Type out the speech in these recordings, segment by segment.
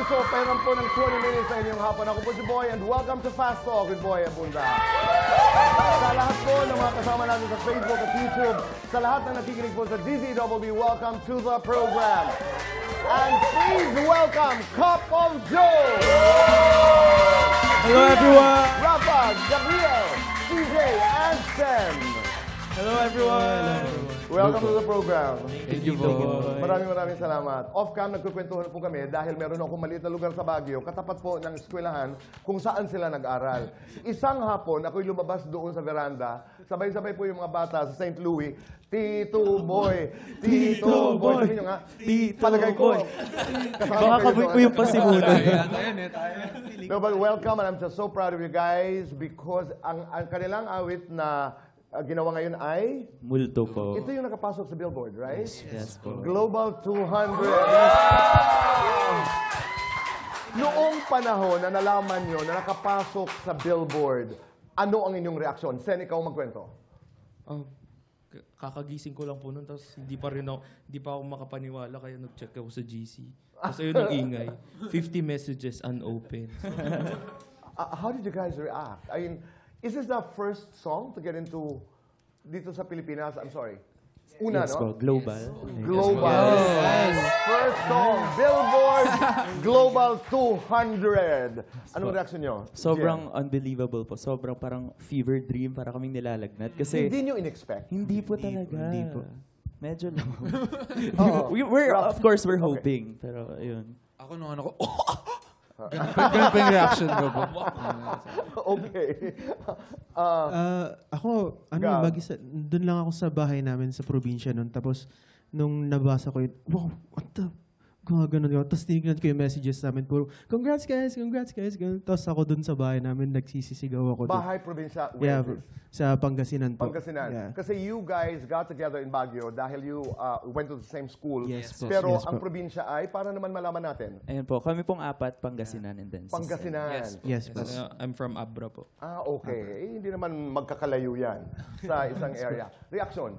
puso, pairam po ng 20 minutes sa inyong hapon. Ako po si Boy and welcome to Fast Talk with Boy Abunda. Sa lahat po ng mga kasama natin sa Facebook at YouTube, sa lahat na nakikinig po sa DZWB, welcome to the program. And please welcome Cup of Joe! Hello everyone! Rafa, Gabriel, CJ, and Sam. Hello everyone! Welcome to the program. Thank you po. Maraming salamat. Off-cam, nagkukwentuhan po kami dahil meron akong maliit na lugar sa Baguio, katapat po ng eskwelahan kung saan sila nag-aral. Isang hapon, ako'y lumabas doon sa veranda. Sabay-sabay po yung mga bata sa St. Louis. Tito Boy! Tito Boy! Sabi nyo nga, palagay ko. Baka kaboy ko yung pasimulan. No, but welcome and I'm just so proud of you guys because ang kanilang awit na ginawa ngayon ay? Multo po. Ito yung nakapasok sa Billboard, right? Yes po. Global 200. Noong panahon na nalaman nyo na nakapasok sa Billboard, ano ang inyong reaksyon? Sen, ikaw magkwento. Kakagising ko lang po nun, tapos hindi pa ako makapaniwala, kaya nag-check ako sa GC. Tapos ayun ang ingay. 50 messages unopened. How did you guys react? I mean, is this the first song to get into dito sa Pilipinas? I'm sorry. Una, Yes no? po, global. Global. Yes. First song, Billboard Global 200. Anong reaction nyo? Sobrang unbelievable po. Sobrang parang fever dream para kaming nilalagnat. Kasi Hindi nyo in-expect? hindi po talaga. Hindi po. Medyo lang. Oo. Of course, we're hoping. Pero ayun. Ako nung ano ko, ganun pa yung reaction ko po. Okay. Ako, Gab. mag-isa, doon lang ako sa bahay namin sa probinsya noon. Tapos, nung nabasa ko yun, wow, what the? Gano'n. Tapos tinignan ko yung messages namin, puro, congrats guys. Ganun. Tapos ako doon sa bahay namin, nagsisisigaw ako. Bahay, probinsya, where Yeah, is this? sa Pangasinan po. Pangasinan. Yeah. Kasi you guys got together in Baguio dahil you went to the same school. Yes po. Pero Yes ang po. probinsya ay, para naman malaman natin, Ayun po, kami pong apat, Pangasinan and then Pangasinan. Yes po. I'm from Abra po. Okay. Hindi naman magkakalayo yan sa isang area. Reaction?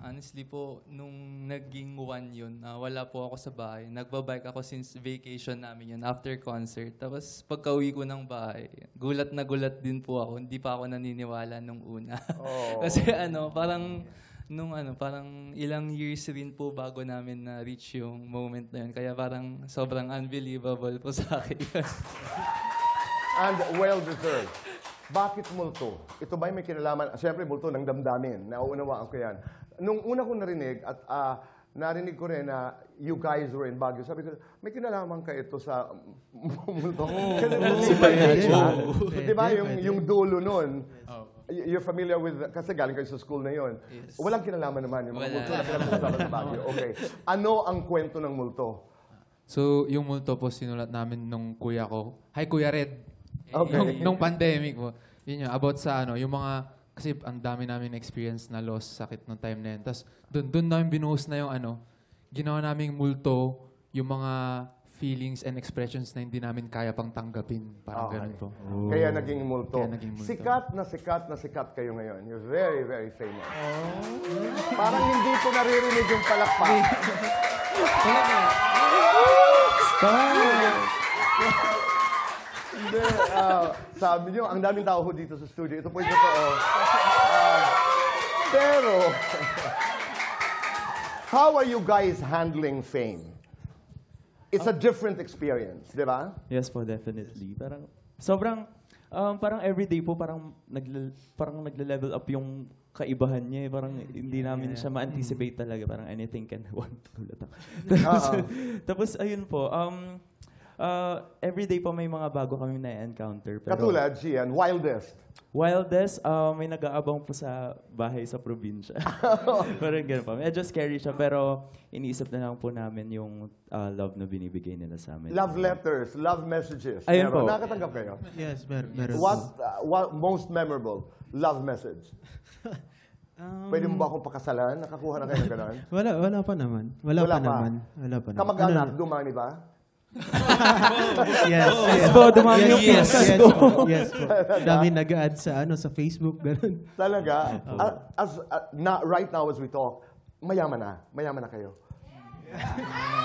Honestly po, nung naging one yun, wala po ako sa bahay. Nagbabike ako since vacation namin yun, after concert. Tapos pagka-uwi ko ng bahay, gulat na gulat din po ako. Hindi pa ako naniniwala nung una. Oh. Kasi parang ilang years rin po bago namin na-reach yung moment na yun. Kaya parang sobrang unbelievable po sa akin. And well-deserved. Bakit multo? Ito ba'y may kinalaman? Siyempre, multo ng damdamin. Nauunawaan ko yan. Nung una ko narinig, at narinig ko rin na you guys were in Baguio, sabi ko, may kinalaman ka ito sa multo. Di ba yung dulo nun, you're familiar with, kasi galing kayo sa school na yun. Yes. Walang kinalaman naman yung mga Wala. multo na pinag-uusapan sa Baguio. Okay. Ano ang kwento ng multo? So, yung multo po sinulat namin nung kuya ko. Hi, Kuya Red. Okay. Nung pandemic po. Yun yun, about sa yung mga, kasi ang dami namin experience na loss, sakit nung time na yun. Tapos, doon namin binuhos na yung ginawa naming multo, yung mga feelings and expressions na hindi namin kaya pang tanggapin. Parang ganun po. Kaya naging multo. Kaya naging multo. Sikat na sikat kayo ngayon. You're very, very famous. Parang hindi ko naririnig yung palakpak. Hindi, sabi niyo, ang daming tao ho dito sa studio. Ito po yung totoo. Pero, how are you guys handling fame? It's a different experience, di ba? Yes po, definitely. Parang sobrang parang everyday po parang nagle-level up yung kaibahan niya. Parang hindi namin siya ma-anticipate talaga. Parang anything can Tapos ayun po, everyday po may mga bago kami na-encounter. Katulad, Gian, Wildest. Wildest, may nag-aabang po sa bahay sa probinsya. Parang gano'n pa. Medyo scary siya, pero iniisip na lang po namin yung love na binibigay nila sa amin. Love letters, love messages. Ayun po. Nakatanggap kayo? Yes, meron. What most memorable love message? Pwede mo ba akong pakasalan? Nakakuha na kayo ng gano'n? Wala pa naman. Wala pa naman. Kamag-anak, dumani ba? Yes. Po, dumami yung Yes pinkas po. ko. Yes po. Dami nag-add sa sa Facebook, ganun. Talaga? Right now as we talk, mayaman na kayo.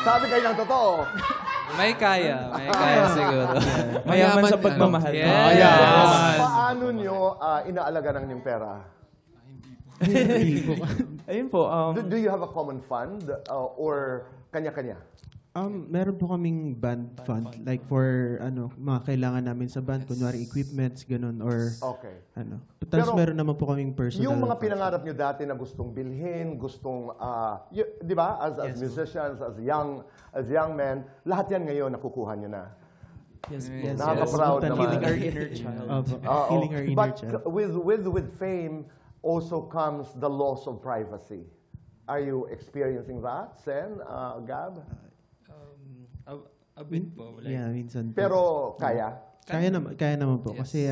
Sabi kayo ng totoo. May kaya siguro. Mayaman sa Mayaman, pagmamahal. Yes. Oh, yeah. Paano nyo inaalaga ng inyong pera? Ayun po. Do you have a common fund or kanya-kanya? Meron po kaming band fund, like for mga kailangan namin sa band, kunwari equipments, ganun, or Okay. Tapos Pero, meron naman po kaming personal. Yung mga pinangarap nyo dati na gustong bilhin, gustong, di ba, as musicians, as young men, lahat yan ngayon nakukuha nyo na. Yes, Nakaka-proud naman. Healing our inner child. Healing our inner But child. with fame also comes the loss of privacy. Are you experiencing that, Sen, Gab? A bit po. Like, Yeah, minsan po. Pero kaya? Kaya naman po. Kasi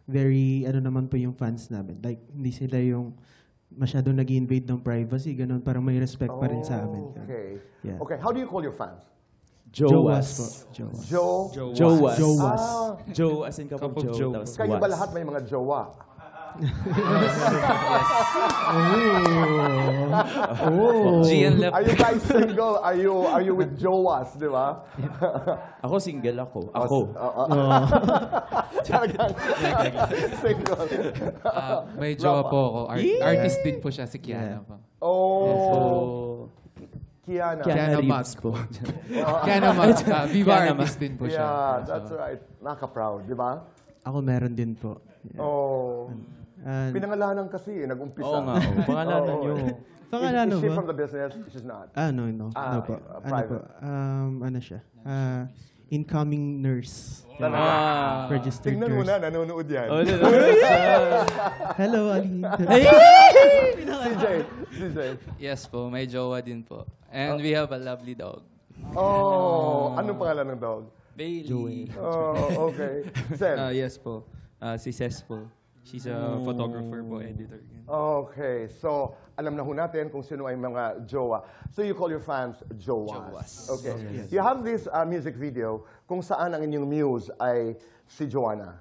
very, naman po yung fans namin. Like, hindi sila yung masyadong nag-invade ng privacy, ganun. Parang may respect pa rin sa amin. Okay. Yeah. Okay, how do you call your fans? Jowas po. Jowas. Joe? Jowas. Jowas. Joe as in cup of Cup of Joe. Joe. Tapos Kayo ba was. lahat may mga jowa? Gian Lep. Are you guys single? Are you with jowas, di ba? Ako single ako. Ako. Talagang single. May jowa po ako. Artist din po siya, si Kiana po. Oh, Kiana. Kiana Reeves Mag. po. Kiana Mag. Viva Kiana artist din po siya. Yeah, that's right. Nakaka-proud, di ba? Ako meron din po. Yeah. Oh. And, Pinangalanan kasi, nag-umpisa. Oo nga. Pangalanan Oo. nyo. Pangalan Is she ba? from the business? She's not. No. Ah, Ano po? private. Siya? Incoming nurse. Registered Tingnan mo nurse. na, nanonood yan. Hello, Ali. CJ. Yes po, may jowa din po. And we have a lovely dog. Oh, anong pangalan ng dog? Bailey. Oh, okay. Sen. yes po. Si Ces po. She's a photographer po, editor. Okay, so alam na ho natin kung sino ay mga jowa. So you call your fans jowas. Okay. You have this music video kung saan ang inyong muse ay si Joanna.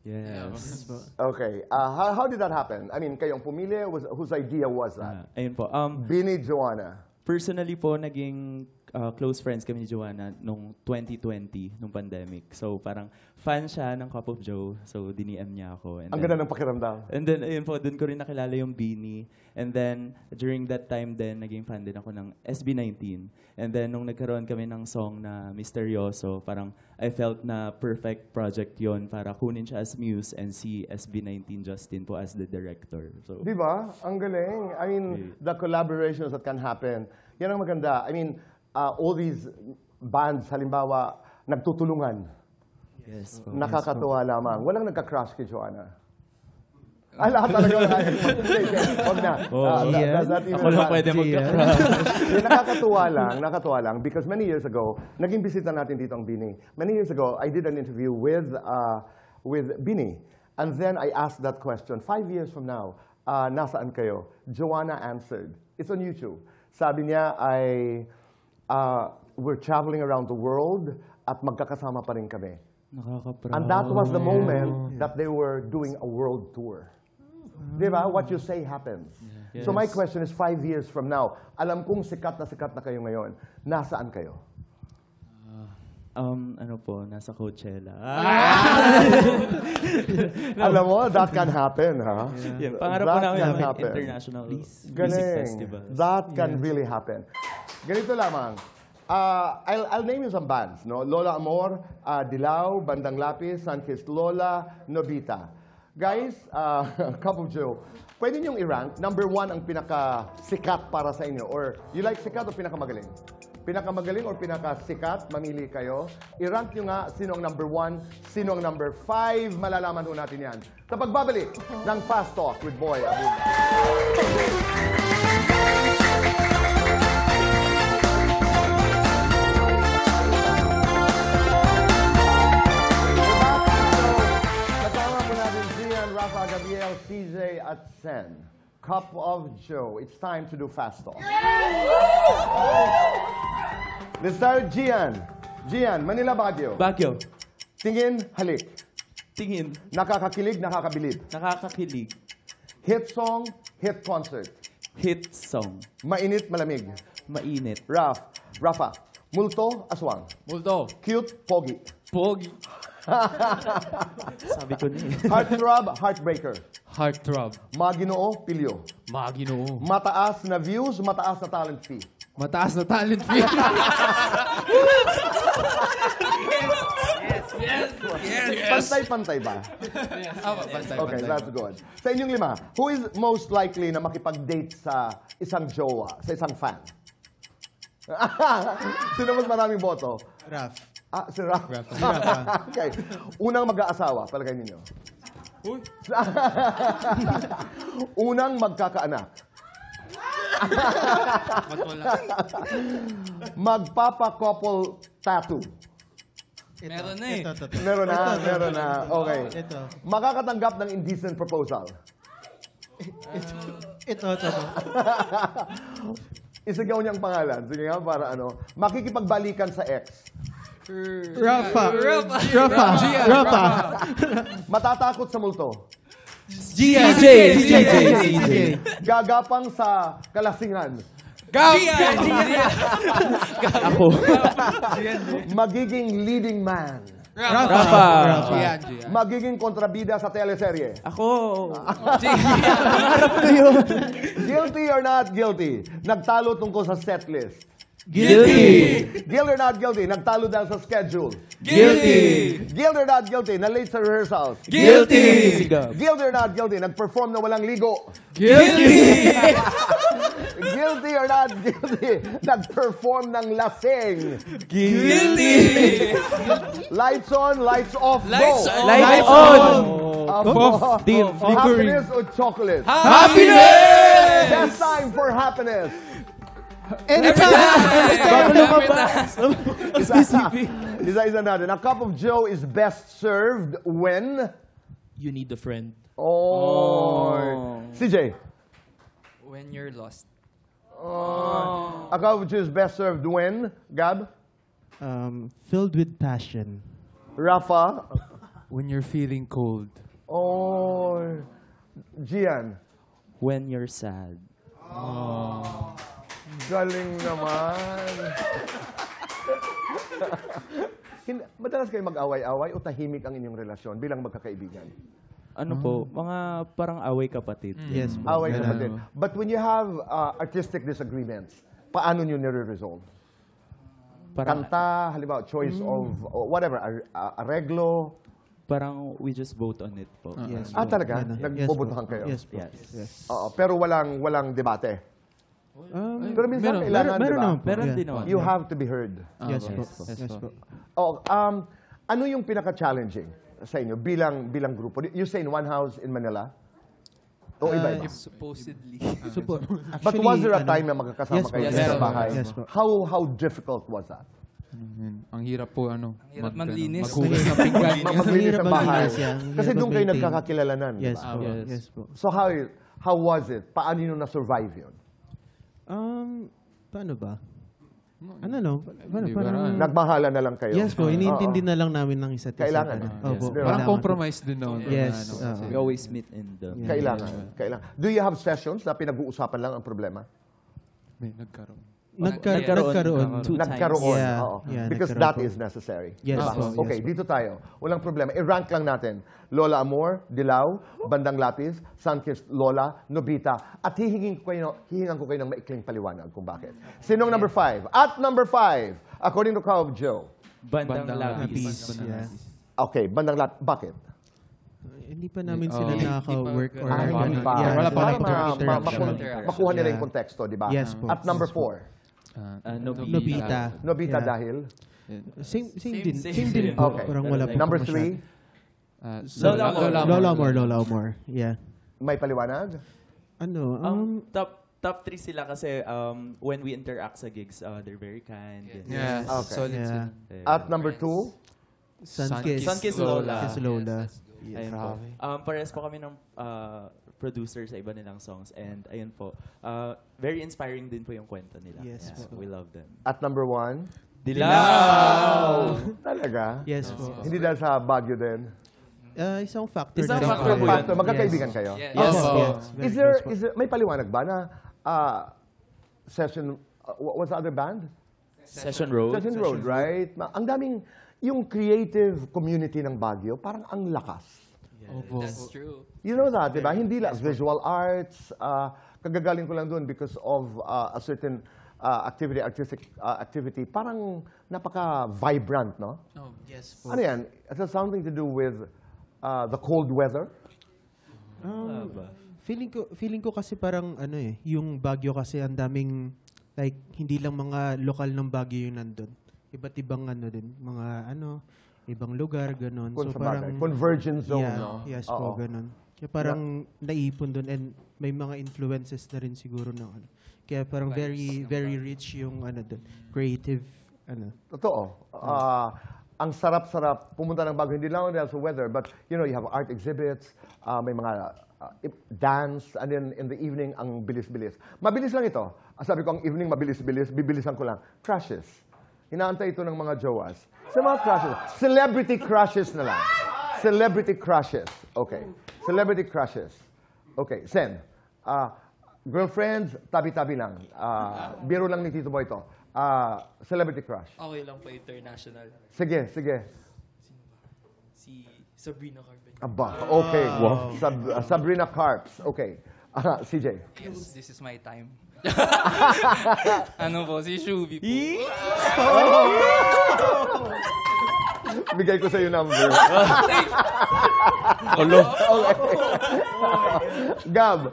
Yes. Okay. How did that happen? I mean, kayong pumili, whose idea was that? Ayun po. Bini Joanna. Personally po, naging close friends kami ni Joanna nung 2020, nung pandemic. So parang fan siya ng Cup of Joe. So diniem niya ako. Ang ganda ng pakiramdam. And then, ayun po, dun ko rin nakilala yung Beanie. And then, during that time din, naging fan din ako ng SB19. And then, nung nagkaroon kami ng song na Misteryoso, parang I felt na perfect project yon para kunin siya as muse and si SB19 Justin po as the director. So, Di ba? Ang galing. I mean, the collaborations that can happen. Yan ang maganda. I mean, all these bands, halimbawa, nagtutulungan. yes po. Nakakatuwa lamang. Walang nagka-crush kay Joanna. Lahat talaga wala. Huwag na. Does that even Ako lang pwede magka-crush. Nakakatuwa lang, because many years ago, naging bisita natin dito ang Bini. Many years ago, I did an interview with Bini. And then I asked that question, 5 years from now, nasaan kayo? Joanna answered. It's on YouTube. Sabi niya ay, we're traveling around the world at magkakasama pa rin kami. Nakaka-proud. And that was the moment that they were doing a world tour. Diba? What you say happens. So my question is, 5 years from now, alam kong sikat na kayo ngayon. Nasaan kayo? Ano po, nasa Coachella. Alam mo, that can happen, ha? Yan, pangarap po That namin can namin happen. international music Galing. festival. That can really happen. Ganito lamang. I'll name you some bands, no? Lola Amor, Dilaw, Bandang Lapis, Sunkissed Lola, Nobita. Guys, Cup of Joe, pwede niyong i-rank. Number 1 ang pinaka-sikat para sa inyo. Or, you like sikat o pinakamagaling? Pinakamagaling or pinakasikat, mamili kayo. I-rank nyo nga sino ang number 1, sino ang number 5. Malalaman ho natin yan. Sa pagbabalik ng Fast Talk with Boy Abunda. Kasama po natin Gian, Rafa, Gabriel, CJ at Sen. Cup of Joe. It's time to do Fast Talk. Let's start, Gian. Gian, Manila, Baguio. Baguio. Tingin, halik. Tingin. Nakakakilig, nakakabilib. Nakakakilig. Hit song, hit concert. Hit song. Mainit, malamig. Mainit. Raf, Rafa, multo, aswang. Multo. Cute, pogi. Pogi. Sabi ko niya. Heartthrob, heartbreaker. Heartthrob. Maginoo, pilyo. Maginoo. Mataas na views, mataas na talent fee. Mataas na talent fee. Pantay-pantay ba? Bantay, Okay, that's good. Sa inyong lima, who is most likely na makipag-date sa isang jowa, sa isang fan? Sino mas maraming boto? Raf. Ah, si Raf. Okay. Unang mag-aasawa, palagay ninyo. Unang magkakaanak. Magpapa-couple tattoo. Meron na eh. Ito. Meron na. Okay. Ito. Makakatanggap ng indecent proposal. Ito. Isigaw niyang pangalan. Sige nga, para ano. Makikipagbalikan sa ex. Rafa. Matatakot sa multo. CJ. Gagapang sa kalasingan. Ako. Magiging leading man. Rafa. Gian. Magiging kontrabida sa teleserye. Ako. Guilty or not guilty? Nagtalo tungkol sa set list. Guilty. Guilty or not guilty? Nagtalo dahil sa schedule. Guilty. Guilty or not guilty? Na late sa rehearsals. Guilty. Guilty or not guilty? Nag-perform na walang ligo. Guilty. Guilty or not guilty? Nag-perform ng lasing. Guilty. Lights on, lights off, Lights go. on. Lights on. Deal. Happiness or chocolate? Happiness. Best time for happiness. Isa natin. A cup of Joe is best served when... You need a friend. Oh. CJ. When you're lost. A cup of Joe is best served when... Gab? Filled with passion. Rafa? When you're feeling cold. Oh. Gian? When you're sad. Galing naman. Madalas kayo mag-away-away o tahimik ang inyong relasyon bilang magkakaibigan? Ano po, mga parang away kapatid. Yes po. Away kapatid. But when you have artistic disagreements, paano nyo nire-resolve? Parang, Kanta, halimbawa, choice of whatever, arreglo. parang we just vote on it po. Yes Ah, po. talaga? Yan na. Nagbobotohan Yes po. kayo? Yes po. Yes. Oo, pero walang debate. Pero minsan kailangan, meron di ba? naman po. Meron Yeah. din naman. You have to be heard. Yes po. Yes Yes po. po. Oh, ano yung pinaka-challenging sa inyo bilang grupo? You say in one house in Manila? O iba-iba? Supposedly. But was there a time na magkakasama Yes po. kayo Yes sa po. bahay? Yes po. How difficult was that? Ang hirap po, Ang hirap manlinis. maghugas ng pinggan. Maglinis ang bahay. maglinis yan. Kasi Hirap doon kayo mag-maintain. nagkakakilalanan. di Yes ba? po. Yes. Yes po. So how was it? Paano nyo na-survive yun? Paano ba? Ano no? Paano? Di ba, Parang... Nagmahala na lang kayo? Yes po, iniintindi na lang namin ng isa't isa. Kailangan. Ano. Yes. Opo, Parang Parang kailangan. compromise din noon. Yes. We always meet in the... Kailangan. Do you have sessions na pinag-uusapan lang ang problema? May nagkaroon. Nagkaroon. Two times. Nagkaroon. Yeah. Oo. Yeah, Because nagkaroon that po. is necessary. Yes Diba? po, Okay, yes po. dito tayo. Walang problema. I-rank lang natin. Lola Amor, Dilaw, Bandang Lapis, Sunkissed Lola, Nobita. At hihingan ko kayo ng maikling paliwanag kung bakit. Sinong number 5? At number 5, according to Cup of Joe. Bandang Lapis. Lapis. Yeah. Okay, Bandang Lapis. Bakit? Hindi pa namin sila nakaka-work or Ah, hindi ganun. pa. Yeah, Wala pa Para interaction. makuha nila yung Yeah. konteksto, di ba? Yes po. At number 4, Nobita. Nobita Yeah. dahil. Same din. Same Same din din. po. Okay. Parang wala po Number masyado. 3, Lola Amor. Yeah. may paliwanag? Ano? Top 3 sila kasi when we interact sa gigs, they're very kind. Yes. Okay. Solid Yeah. sila. At number 2, Sunkiss. Sunkiss Lola. Sunkiss Lola. Ayun po. Parehas po kami ng producer sa iba nilang songs. And ayun po, very inspiring din po yung kwento nila. Yes Yeah, po. we love them. at number 1, Dilaw! talaga? Yes po. Hindi dahil sa Baguio din. Isang factor. Isang din factor po. po Factor, magkakaibigan kayo? Yes. Yes. Opo. Yes. Very close po. Is there, may paliwanag ba na session, what's the other band? Session Road. Session Road, right? Ang daming, yung creative community ng Baguio, parang ang lakas. That's true. You know that, di ba? Hindi lang visual arts. Kagagaling ko lang doon because of a certain artistic activity. Parang napaka-vibrant, no? Yes po. Ano yan? It has something to do with the cold weather? Feeling ko kasi parang ano yung Baguio kasi ang daming like hindi lang mga lokal ng Baguio yung nandun. Iba't ibang ano din, mga ibang lugar ganon. Kung So sa bagay. parang Convergence zone, yeah, no? yes Oo. po, ganon. Kaya parang naipon doon and may mga influences na rin siguro ng ano. Kaya parang very rich yung ano doon, creative Totoo. Ang sarap-sarap pumunta ng Baguio. Hindi lang dahil sa weather, but you know, you have art exhibits, may mga dance, and then in the evening, ang bilis-bilis. Mabilis lang ito. Sabi ko, ang evening mabilis-bilis, bibilisan ko lang. Crushes. Inaantay ito ng mga jowas. Sa mga crushes. Celebrity crushes na lang. Celebrity crushes. Okay. Celebrity crushes. Okay. Sen. Girlfriends, tabi-tabi lang. Biro lang ni Tito Boy ito. Celebrity crush. Okay lang po international. Sige, sige. Si Sabrina Carpenter. Aba, okay. Sabrina Carps. Okay. CJ. Yes, this is my time. Ano po, si Shubi po. Bigay ko sa iyo number. Olo. Okay. Gab.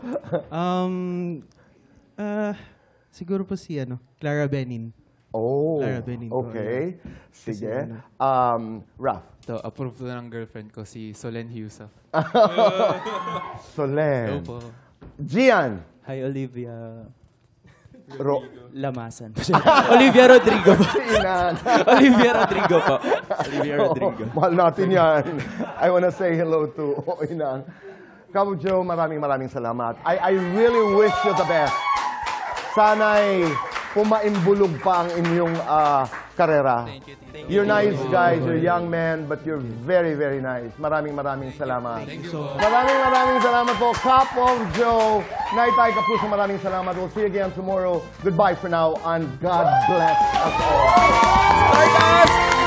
siguro po si Clara Benin. Oh, Clara Benin po, okay. Sige. Kasi Raf. So, approve na ng girlfriend ko, si Solen Yusuf. Solen. po. Gian. Hi, Olivia Lamasan. Olivia Rodrigo po. Inan. Olivia Rodrigo po. Olivia Rodrigo. Mahal natin yan. I wanna say hello to Inang. Cabo Joe, maraming salamat. I really wish you the best. Sana'y pumaimbulog pa ang inyong karera. Thank you. You're nice guys, you're young men, but you're very nice. Maraming salamat. Thank you po. Maraming salamat po. Cup of Joe. Naitay Kapuso, maraming salamat. We'll see you again tomorrow. Goodbye for now, and God bless us all. Stardust!